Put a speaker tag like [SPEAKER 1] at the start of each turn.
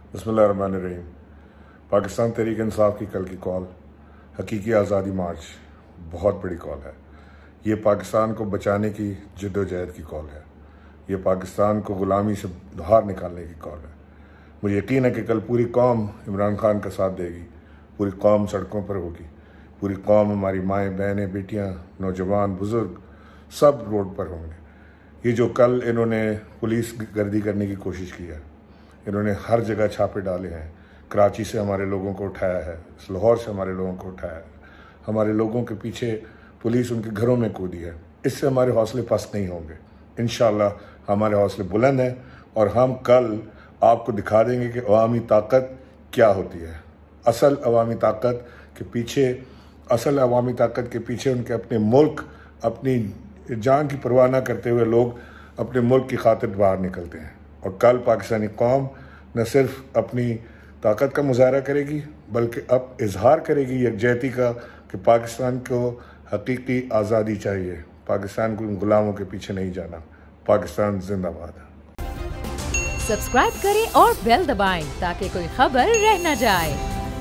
[SPEAKER 1] बिस्मिल्लाहिर्रहमानिर्रहीम। पाकिस्तान तहरीक इंसाफ की कल की कॉल हकीकी आज़ादी मार्च बहुत बड़ी कॉल है। ये पाकिस्तान को बचाने की जद्दोजहद की कॉल है। ये पाकिस्तान को ग़ुलामी से बाहर निकालने की कॉल है। मुझे यकीन है कि कल पूरी कौम इमरान खान का साथ देगी, पूरी कौम सड़कों पर होगी, पूरी कौम, हमारी माएँ, बहनें, बेटियाँ, नौजवान, बुज़ुर्ग सब रोड पर होंगे। ये जो कल इन्होंने पुलिस गर्दी करने की कोशिश की है, इन्होंने हर जगह छापे डाले हैं। कराची से हमारे लोगों को उठाया है, लाहौर से हमारे लोगों को उठाया है, हमारे लोगों के पीछे पुलिस उनके घरों में कूदी है। इससे हमारे हौसले पस्त नहीं होंगे। इंशाअल्लाह हमारे हौसले बुलंद हैं और हम कल आपको दिखा देंगे कि अवामी ताकत क्या होती है। असल अवामी ताकत के पीछे उनके अपने मुल्क, अपनी जान की परवाह न करते हुए लोग अपने मुल्क की खातिर बाहर निकलते हैं। और कल पाकिस्तानी कौम न सिर्फ अपनी ताकत का मुजाहरा करेगी बल्कि अब इजहार करेगी यकजहती का कि पाकिस्तान को हकीकी आज़ादी चाहिए। पाकिस्तान को गुलामों के पीछे नहीं जाना। पाकिस्तान जिंदाबाद।
[SPEAKER 2] सब्सक्राइब करें और बेल दबाएं ताकि कोई खबर रह न जाए।